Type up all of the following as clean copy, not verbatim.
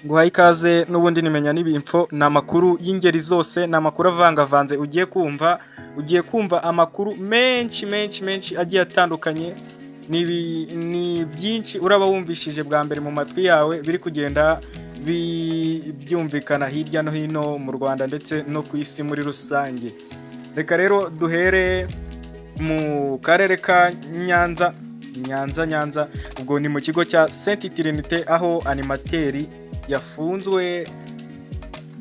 Guhaye ikaze n'ubundi nimenya n'ibimfo ni amakuru y'ingeri zose, ni amakuru avangavanze ugiye kumva amakuru menshi agiye atandukanye, ni byinshi uraba wumvishije bwa mbere mu matwi yawe biri kugenda byumvikana hirya no hino mu Rwanda ndetse no ku isi muri rusange. Reka rero duhere mu karere ka Nyanza, ubwo ni mu kigo cya Sainte Trinité aho animateri yafunzwe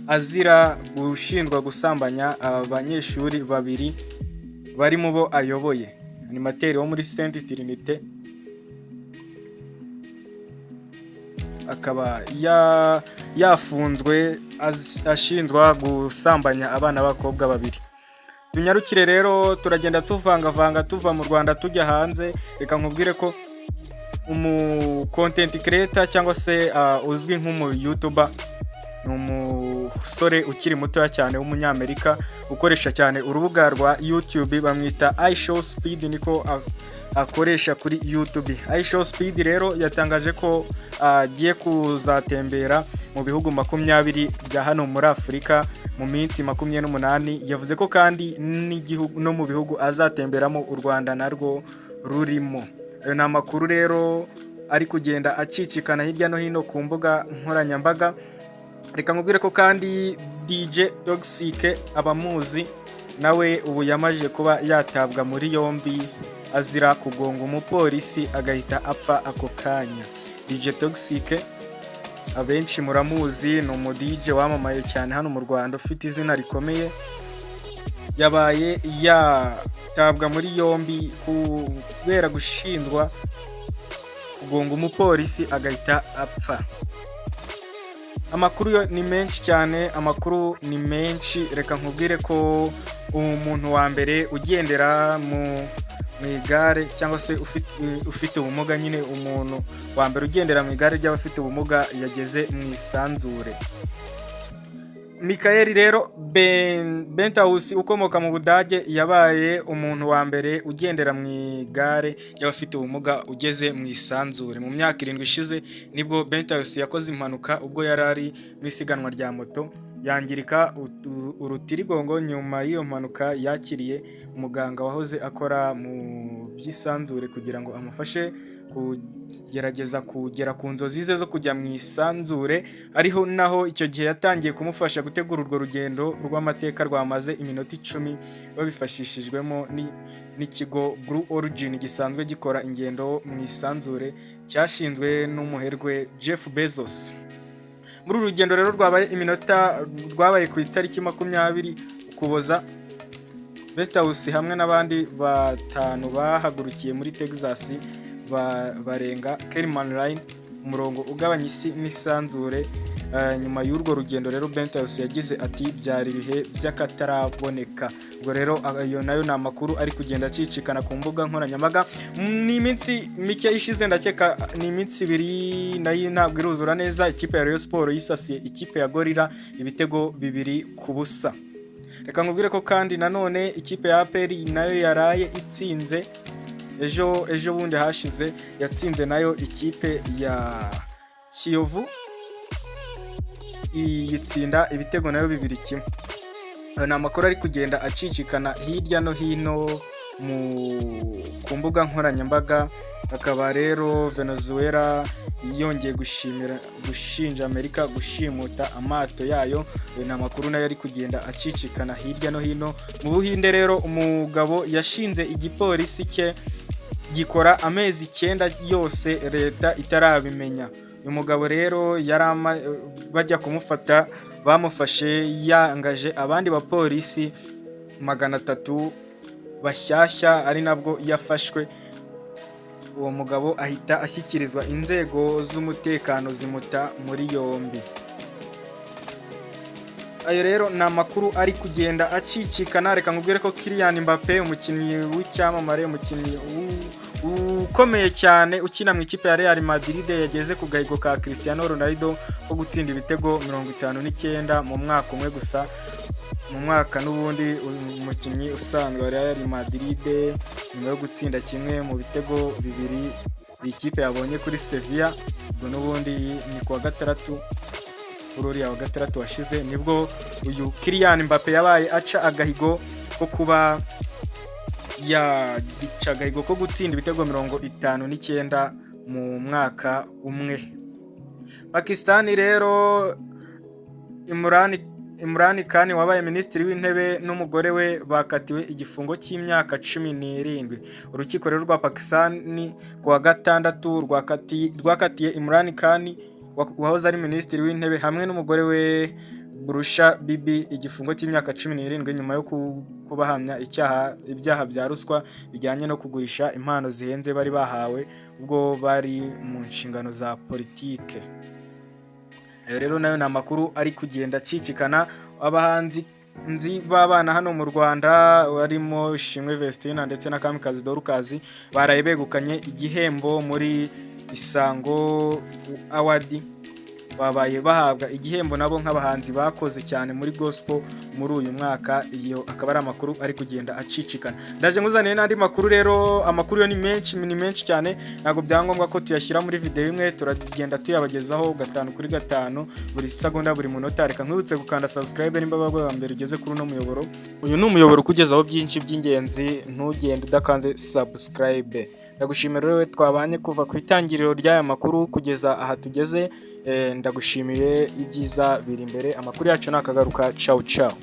azira gushinjwa gusambanya abanyeshuri babiri bari mu bo ayoboye. Animateri wo muri Sainte Trinité akaba yafunzwe ashinjwa gusambanya abana b'abakobwa babiri. Tunyarukire rero turagenda tuvangavanga tuva mu Rwanda tujya hanze. Reka nkubwire ko content creator cyangwa se uzwi nk'umu YouTuber ni umusore ukiri mutoya cyane w'umunyamerika ukoresha cyane urubuga rwa YouTube, bamwita iShowSpeed, niko akoresha kuri YouTube. iShowSpeed rero yatangaje ko agiye kuzatembera mu bihugu 20 bya hano muri Afurika mu minsi 28. Yavuze ko kandi n'igihugu no mu bihugu azatemberamo u Rwanda narwo rurimo. Ayo ni amakuru rero ari kugenda acicikana hirya no hino ku mbuga nkoranyambaga. Reka nkubwire ko kandi DJ Toxic abamuzi nawe ubu yamaje kuba yatabwa muri yombi azira kugonga umupolisi agahita apfa ako kanya. DJ Toxic abenshi muramuzi, ni umu DJ wamamaye cyane hano mu Rwanda ufite izina rikomeye, yabaye yatabwa muri yombi kubera gushinjwa kugonga umupolisi agahita apfa. Amakuru yo ni menshi cyane, reka nkubwire ko umuntu wa mbere ugendera mu igare cyangwa se ufite ubumuga, nyine umuntu wa mbere ugendera mu igare ry'abafite ubumuga yageze mu isanzure. Michael rero Benthaus ukomoka mu Budage yabaye umuntu wa mbere ugendera mu igare ry'abafite ubumuga ugeze mu isanzure. Mu myaka 7 ishize nibwo Benthaus yakoze impanuka ubwo yari ari mu isiganwa rya moto, yangirika urutirigongo. Nyuma y'iyo mpanuka yakiriye umuganga wahoze akora mu by'isanzure kugira ngo amufashe kugerageza kugera ku nzozi ze zo kujya mu isanzure. Ariho naho icyo gihe yatangiye kumufasha gutegura urwo rugendo rw'amateka rwamaze iminota 10 babifashishijwemo n'ikigo Blue Origin gisanzwe gikora ingendo mu isanzure cyashinzwe n'umuherwe Jeff Bezos. Muri uru rugendo rero rwabaye ku itariki 20 Ukuboza, Benthaus hamwe n'abandi 5 bahagurukiye muri Texas barenga Kельman Line, umurongo ugabanya isi n'isanzure. Nyuma y'urwo rugendo rero Benthaus yagize ati byari ibihe by'akataraboneka. Ubwo rero ayo nayo ni amakuru ari kugenda acicikana ku mbuga nkoranyambaga. Ni iminsi mike ishize, ndakeka ni iminsi 2 nayo ntabwo iruzura neza, ikipe ya Rayon Sport yisasiye ikipe ya Gorilla ibitego 2-0. Reka nkubwire ko kandi nanone ikipe ya APR nayo yaraye itsinze ejo bundi hashize, yatsinze nayo ikipe ya Kiyovu yitsinda ibitego nayo 2-1. Ni amakuru ari kugenda acicikana hirya no hino ku mbuga nkoranyambaga. Akaba rero Venezuela yongeye gushinja Amerika gushimuta amato yayo. Ni amakuru nayo ari kugenda acicikana hirya no hino. Mu Buhinde rero umugabo yashinze igipolisi cye gikora amezi 9 yose leta itarabimenya. Uyu mugabo rero bajya kumufata bamufashe yangaje abandi bapolisi 300 bashyashya, ari nabwo yafashwe. Uwo mugabo ahita ashyikirizwa inzego z'umutekano zimuta muri yombi. Ayo rero ni amakuru ari kugenda acicikana. Reka nkubwire ko Kylian Mbappé, umukinnyi w'icyamamare, umukinnyi ukomeye cyane ukina mu ikipe ya Real Madrid, yageze ku gahigo ka Cristiano Ronaldo ko gutsinda ibitego 59 mu mwaka umwe gusa. Mu mwaka n'ubundi umukinnyi usanzwe wa Real Madrid nyuma yo gutsinda kimwe mu bitego 2 ikipe yabonye kuri Sevilla, ubwo n'ubundi ni kuwa 6 kuri uriya wa gatandatu washize nibwo uyu Kylian Mbappe yabaye aca agahigo ko kuba yagica agahigo ko gutsinda ibitego 59 mu mwaka umwe. Pakistan rero Imran Khan wabaye minisitiri w'intebe n'umugore we bakatiwe igifungo cy'imyaka 17. Urukiko rero rwa Pakistan ku wa gatandatu rwakatiye Imran Khan wahoze ari minisitiri w'intebe hamwe n'umugore we Burusha Bibi igifungo cy'imyaka 17 nyuma yo kubahamya ibyaha bya ruswa bijyanye no kugurisha impano zihenze bari bahawe ubwo bari mu nshingano za politike. Ayo rero nayo ni amakuru ari kugenda acicikana. Abahanzi b'abana hano mu Rwanda barimo Ishimwe Vestina ndetse na Kamikazi Dorcas baraye begukanye igihembo muri Isango Award, babaye bahabwa igihembo nabo nk'abahanzi bakoze cyane muri gospel muri uyu mwaka. Iyo akaba ari amakuru ari kugenda acicikana. Ndaje nguzaniye n'andi makuru rero, amakuru yo ni menshi cyane, ntago byangombwa ko tuyashyira muri video imwe, turagenda tuyabagezaho 5 kuri 5 buri segonda buri munota. Reka nkwibutse gukanda subscribe nimba bagwe wa mbere ugeze kuri uno muyoboro. Uyu ni umuyoboro kugezaho byinshi by'ingenzi, ntugende udakanze subscribe. Ndagushimira rero twabanye kuva ku itangiriro ry'aya makuru kugeza aha tugeze. Ndagushimiye, ibyiza biri imbere. Amakuru yacu nakagaruka. Ciao ciao.